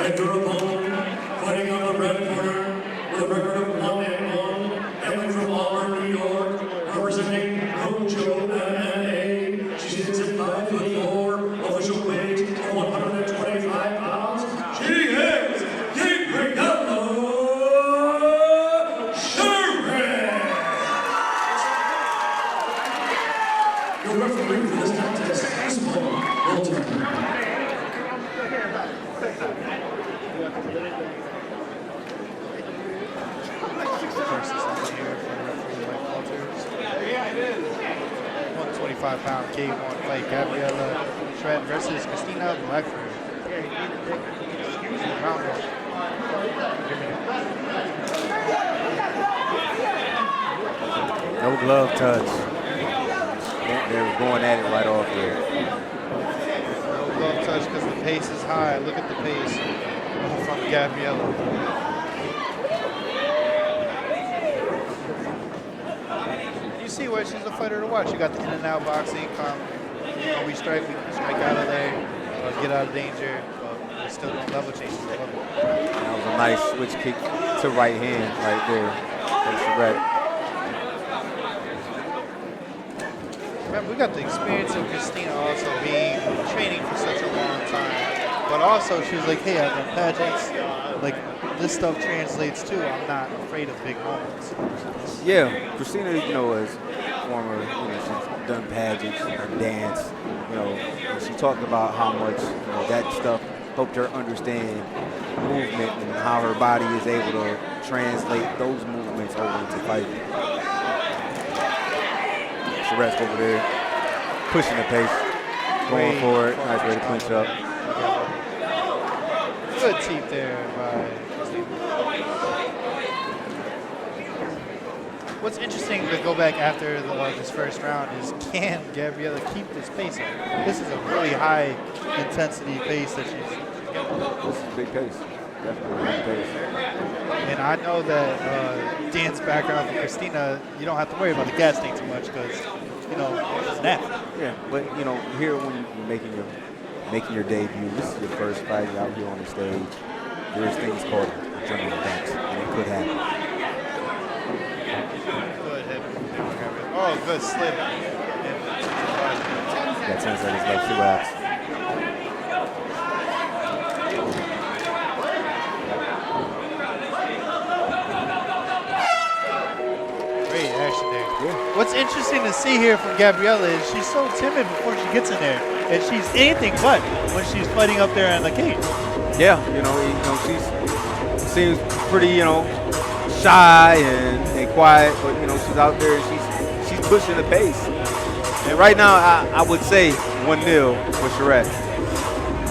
and your opponent, fighting on the red corner, with a record of 1-1, hailing from Auburn, New York, representing Mojo MMA. She stands at 5'4", official weight of 125 pounds. She is Gabriella Scharett. Your referee for this contest is Paul Walton. Yeah, it is. 125-pound K1 fight, Gabriella Scharett versus Christina Blackford. No glove touch. They were going at it right off there. No glove touch because the pace is high. Look at the pace from Gabriella. You see where she's a fighter to watch. You got the in and out boxing. We strike out of there, get out of danger, but we still don't level change. That was a nice switch kick to right hand right there from Scharett. Remember, we got the experience of Christina also being training for such a long time, but also she was like, hey, I've done pageants, like this stuff translates too. I'm not afraid of big moments. Yeah, Christina, is former, she's done pageants and dance, and she talked about how much, that stuff helped her understand movement and how her body is able to translate those movements over into fighting. Scharett over there, pushing the pace, going for it. Nice way to clinch up. Good teeth there by Christina. What's interesting to go back after this first round is, can Gabriella keep this pace up? This is a really high intensity pace that she's getting. This is a big pace. Definitely a big pace. And I know that dance background for Christina, you don't have to worry about the gas tank too much because, it's natural. Yeah, but here when you're making your debut, this is your first fight out here on the stage. There's things called adrenaline dumps, and it could happen. Oh, good slip. Got 10 seconds left, 2 outs. Great action there. Yeah. What's interesting to see here from Gabriella is she's so timid before she gets in there, and she's anything but when she's fighting up there in the cage. Yeah, she seems pretty, shy and quiet, but she's out there and she's pushing the pace. And right now, I would say 1-0 for Scharett.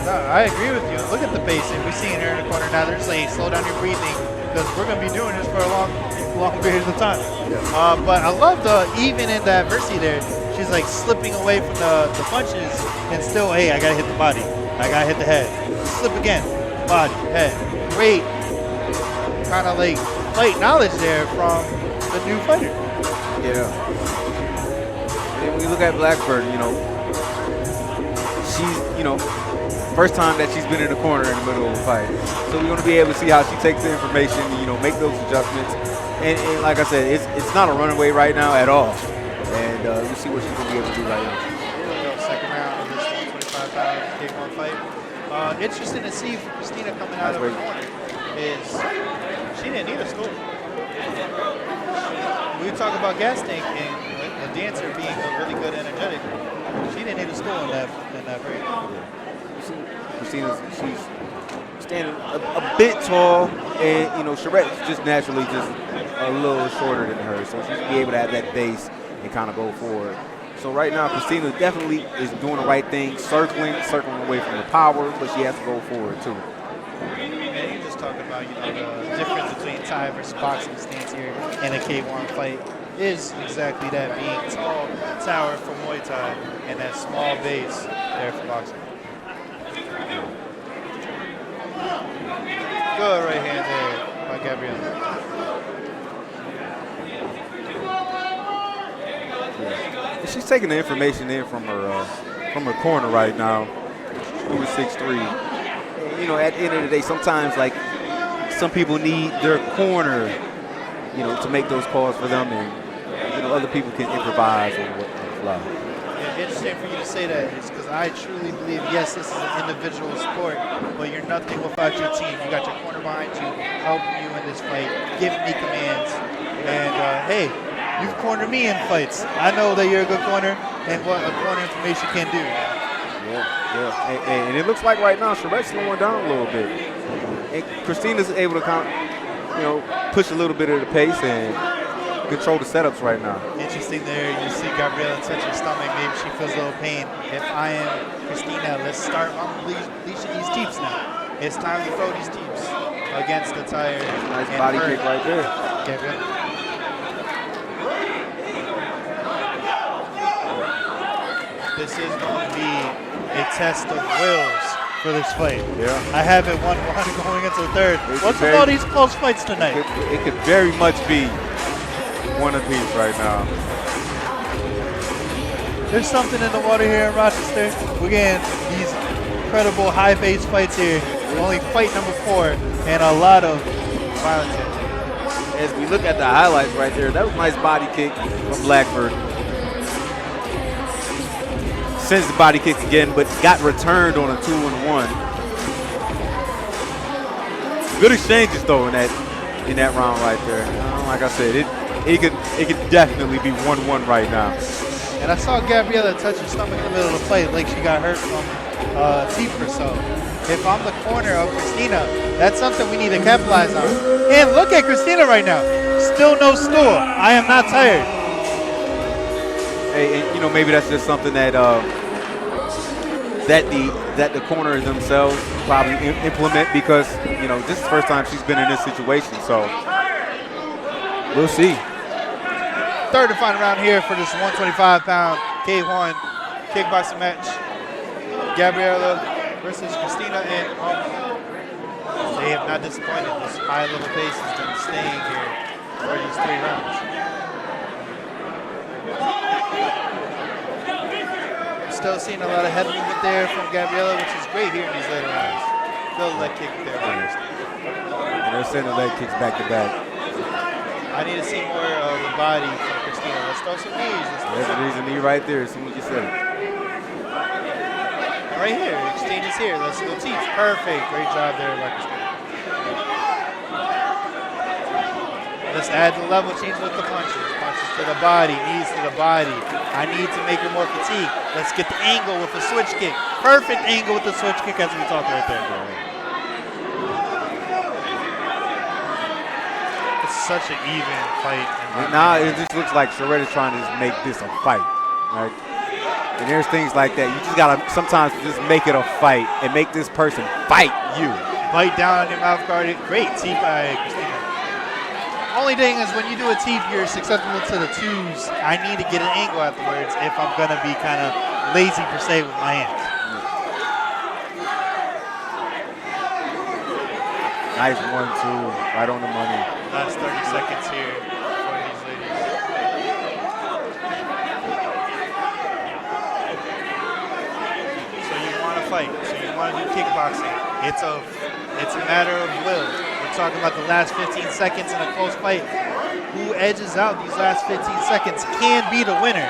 No, I agree with you. Look at the pacing. We're seeing her in the corner now. They're saying, slow down your breathing because we're going to be doing this for a long period of time. Yeah. But I love even in the adversity there, she's like slipping away from the punches and still, hey, I got to hit the body. I got to hit the head. Slip again. Body, head. Great kind of like fight knowledge there from the new fighter. Yeah. And when you look at Blackford, she's, first time that she's been in the corner in the middle of a fight. So we're going to be able to see how she takes the information, make those adjustments. And like I said, it's not a runaway right now at all. And we'll see what she's going to be able to do right now. Here we go, second round of this 125-pound K1 fight. Interesting to see for Christina coming out of her corner is she didn't need a stool. We talk about gas tank and a dancer being a really good energetic. She didn't need a stool in that break. Christina's, she's standing a bit tall, and Scharett just naturally just a little shorter than her, so she's be able to have that base and kind of go forward. So right now, Christina definitely is doing the right thing, circling away from the power, but she has to go forward too. Man, you just talking about the difference between Thai versus boxing stance here in a K1 fight is exactly that, being tall tower for Muay Thai and that small base there for boxing. Good right hand there by Gabriella. Yeah. She's taking the information in from her corner right now. She's 6'3". you know, at the end of the day, sometimes like some people need their corner, you know, to make those calls for them, and you know, other people can improvise on what on the fly. Yeah, interesting for you to say that is because I truly believe, yes, this is an individual sport, but you're nothing without your team. You got your corner behind you, helping you in this fight, giving me commands, and hey, you've cornered me in fights. I know that you're a good corner and what a corner information can do. Yeah. And it looks like right now Scharett's slowing down a little bit. And Christina's able to you know, push a little bit of the pace and control the setups right now. Interesting there. You see Gabriella touch her stomach. Maybe she feels a little pain. If I am Christina, let's start unleashing these teeps now. It's time to throw these teeps against the tire. Nice body kick right there. Gabriella. This is going to be a test of wills for this fight. Yeah. I have it 1-1 going into the third. What's with all these close fights tonight? It could very much be one apiece right now. There's something in the water here in Rochester. We're getting these incredible high-paced fights here. Only fight number 4 and a lot of violence here. As we look at the highlights right there, that was a nice body kick from Blackford. Sends the body kick again, but got returned on a 2-1. Good exchanges though in that round right there. Like I said, it could definitely be 1-1 right now. And I saw Gabriella touch her stomach in the middle of the fight like she got hurt from teeth or so. If I'm the corner of Christina, that's something we need to capitalize on. And look at Christina right now. Still no stool. I am not tired. Hey, and, you know, maybe that's just something that that the corners themselves probably implement, because you know this is the first time she's been in this situation. So we'll see. Third and final round here for this 125-pound K1 kickboxing match. Gabriella versus Christina, and they have not disappointed. This high-level pace has been staying here for these 3 rounds. Still seeing a lot of head movement there from Gabriella, which is great here in these later rounds. Good leg kick there. And they're sending leg kicks back to back. I need to see more of the body from Christina. Let's throw some knees. There's a knee right there as soon as you said it. Right here, exchange is here. Let's go teach. Perfect. Great job there by Christina. Let's add the level change with the punches. Punches to the body, knees to the body. I need to make her more fatigued. Let's get the angle with the switch kick. Perfect angle with the switch kick as we talked right there. It's such an even fight. Now it just looks like Scharett is trying to just make this a fight, right? And there's things like that. You just gotta sometimes just make it a fight and make this person fight you. Bite down on your mouth guard. Great teep by Christina. Only thing is when you do a teep, you're susceptible to the twos. I need to get an angle afterwards if I'm gonna be kind of lazy per se with my hands. Nice 1-2, right on the money. Last 30 seconds here for these ladies. So you want to fight. So you want to do kickboxing. It's a matter of will. We're talking about the last 15 seconds in a close fight. Who edges out these last 15 seconds can be the winner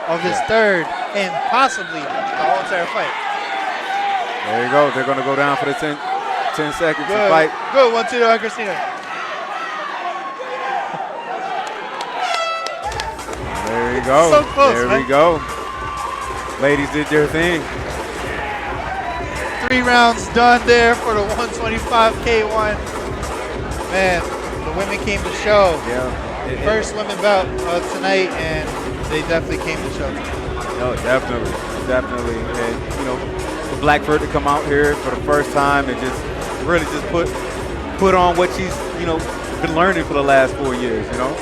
of this third and possibly the whole entire fight. There you go. They're going to go down for the 10 seconds to fight. Good. 1-2 to Christina. There you go. So close, there man. we go. Ladies did their thing. 3 rounds done there for the 125 K1. Man, the women came to show. Yeah. First women bout tonight, and they definitely came to show. No, definitely. And you know, for Blackford to come out here for the first time and just really just put on what she's, you know, been learning for the last 4 years, you know.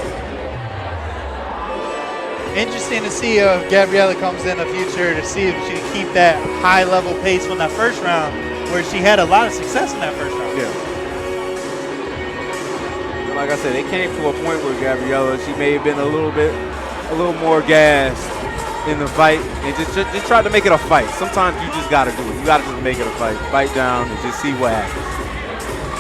Interesting to see if Gabriella comes in the future to see if she can keep that high level pace from that first round, where she had a lot of success in that first round. Yeah. Like I said, it came to a point where Gabriella, she may have been a little more gassed in the fight and just try to make it a fight. Sometimes you just got to do it. You got to just make it a fight. Fight down and just see what happens.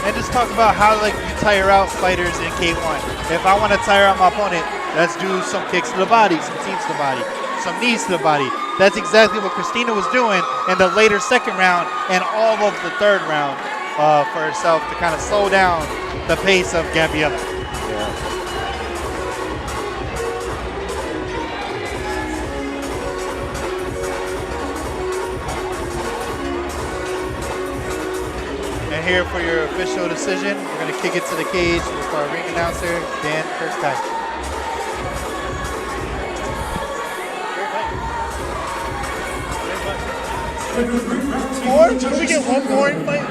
And just talk about how like you tire out fighters in K1. If I want to tire out my opponent, let's do some kicks to the body, some teams to the body, some knees to the body. That's exactly what Christina was doing in the later second round and all of the third round for herself to kind of slow down the pace of Gabriella. Yeah. And here for your official decision, we're going to kick it to the cage with our ring announcer, Dan Kirkite. More? Can we get one more in fight?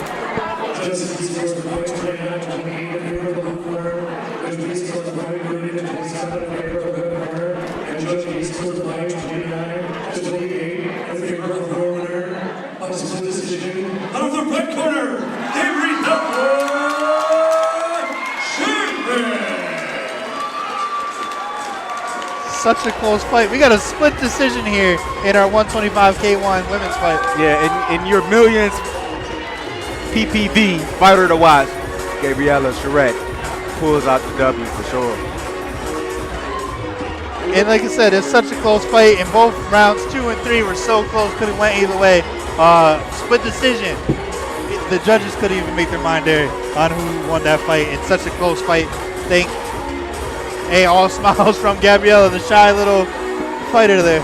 Out of the red corner, Gabriella Scharett. Such a close fight. We got a split decision here in our 125 K1 women's fight. Yeah, in your millions PPV fighter to watch, Gabriella Scharett pulls out the W for sure. And like I said, it's such a close fight. In both rounds 2 and 3 were so close, could have went either way. Split decision. The judges couldn't even make their mind there on who won that fight. It's such a close fight. Hey, all smiles from Gabriella, the shy little fighter there.